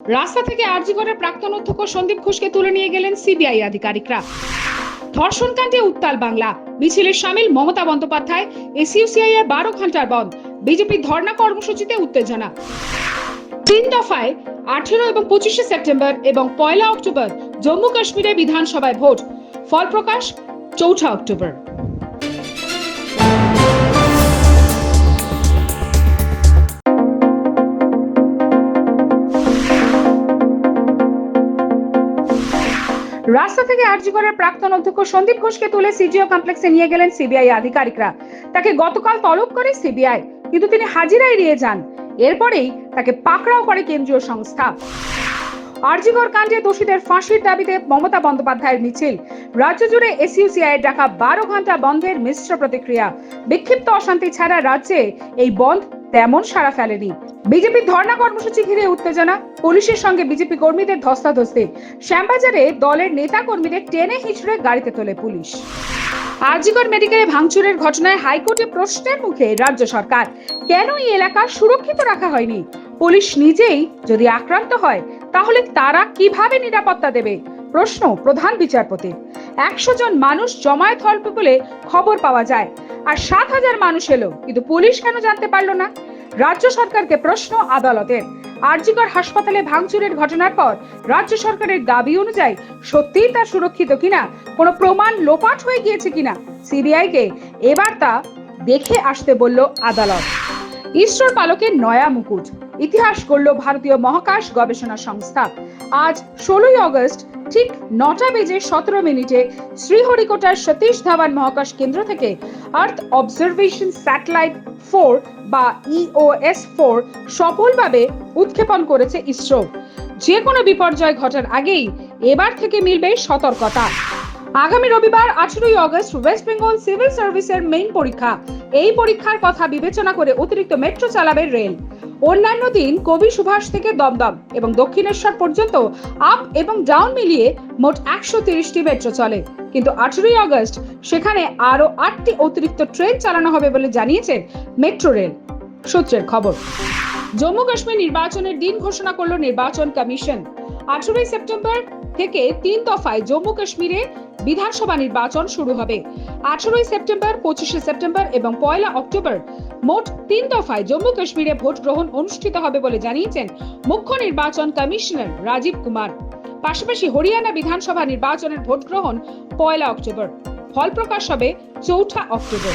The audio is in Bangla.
রাস্তা থেকে আরজি করের প্রাক্তন অধ্যক্ষ সন্দীপ ঘোষকে তুলে নিয়ে গেলেন সিবিআই আধিকারিকরা। ধর্ষণ কাণ্ডে উত্তাল বাংলা, মিছিলে শামিল মমতা বন্দ্যোপাধ্যায়, এসইউসিআই এর 12 ঘন্টার বন্ধ, বিজেপির ধর্ণা কর্মসূচিতে উত্তেজনা। 3 দফায় 18 এবং 25 সেপ্টেম্বর এবং 1 অক্টোবর জম্মু কাশ্মীরে বিধানসভায় ভোট, ফল প্রকাশ 4 অক্টোবর। রাস্তা থেকে আরজি করের প্রাক্তন অধ্যক্ষ সন্দীপ ঘোষকে তুলে সিজিও কমপ্লেক্সে নিয়ে গেলেন সিবিআই আধিকারিকরা। তাকে গতকাল তলব করে সিবিআই, কিন্তু তিনি হাজিরা এড়িয়ে যান। এরপরেই তাকে পাকড়াও করে কেন্দ্রীয় সংস্থা। আরজি কর কাণ্ডে দোষীদের ফাঁসির দাবিতে মমতা বন্দ্যোপাধ্যায়ের মিছিল, রাজ্য জুড়ে এসইউসিআই এর ডাকা 12 ঘন্টা বন্ধের মিশ্র প্রতিক্রিয়া। বিক্ষিপ্ত অশান্তি ছাড়া রাজ্যে এই বন্ধ তেমন সাড়া ফেলেনি। বিজেপির ধর্ণা কর্মসূচি ঘিরে উত্তেজনা, পুলিশের সঙ্গে বিজেপি কর্মীদের ধস্তাধস্তি, শ্যামবাজারে দলের নেতা কর্মীদের টেনে হিঁচড়ে গাড়িতে তোলে পুলিশ। আরজি কর মেডিকেলে ভাঙচুরের ঘটনায় হাইকোর্টে প্রশ্নের মুখে রাজ্য সরকার, কেন এই এলাকা সুরক্ষিত রাখা হয়নি? পুলিশ নিজেই যদি আক্রান্ত হয় তাহলে তারা কিভাবে নিরাপত্তা দেবে? প্রশ্ন প্রধান বিচারপতির। 100 জন মানুষ জমায়েত হল বলে খবর পাওয়া যায়, আর 7000 মানুষ এলো, কিন্তু পুলিশ কেন জানতে পারলো না? রাজ্য সরকারকে প্রশ্ন আদালতের। আরজি কর হাসপাতালে ভাঙচুরের ঘটনার পর রাজ্য সরকারের দাবি অনুযায়ী সত্যিই তা সুরক্ষিত কিনা, কোনো প্রমাণ লোপাট হয়ে গিয়েছে কিনা, সিবিআই কে এবার তা দেখে আসতে বলল আদালত। ইসরোর পালকের নয়া মুকুট, ইতিহাস গড়ল ভারতীয় মহাকাশ গবেষণা সংস্থা। আজ 16 আগস্ট ঠিক 9:17 শ্রীহরিকোটার সতীশ ধাওয়ান মহাকাশ কেন্দ্র থেকে আর্থ অবজারভেশন স্যাটেলাইট 4 বা EOS-4 সফলভাবে উৎক্ষেপণ করেছে ইসরো। যে কোনো বিপর্যয় ঘটার আগেই এবার থেকে মিলবে সতর্কতা। আগামী রবিবার 18 আগস্ট ওয়েস্ট বেঙ্গল সিভিল সার্ভিসের মেইন পরীক্ষা। এই পরীক্ষার কথা বিবেচনা করে অতিরিক্ত মেট্রো চালাবে রেল। অন্যান্য দিন কবি সুভাষ থেকে দমদম এবং দক্ষিণেশ্বর পর্যন্ত আপ এবং ডাউন মিলিয়ে মোট 130টি মেট্রো চলে, কিন্তু 18 আগস্ট সেখানে আরো 8টি অতিরিক্ত ট্রেন চালানো হবে বলে জানিয়েছে মেট্রো রেল সূত্রের খবর। জম্মু কাশ্মীর নির্বাচনের দিন ঘোষণা করল নির্বাচন কমিশন। 18 সেপ্টেম্বর থেকে 3 দফায় জম্মু কাশ্মীরে বিধানসভা নির্বাচন শুরু হবে। 18 সেপ্টেম্বর, 25 সেপ্টেম্বর এবং 1 অক্টোবর মোট 3 দফায় জম্মু কাশ্মীরে ভোট গ্রহণ অনুষ্ঠিত হবে বলে জানিয়েছেন মুখ্য নির্বাচন কমিশনার রাজীব কুমার। পাশাপাশি হরিয়ানা বিধানসভা নির্বাচনের ভোট গ্রহণ 1 অক্টোবর, ফল প্রকাশ হবে 4 অক্টোবর।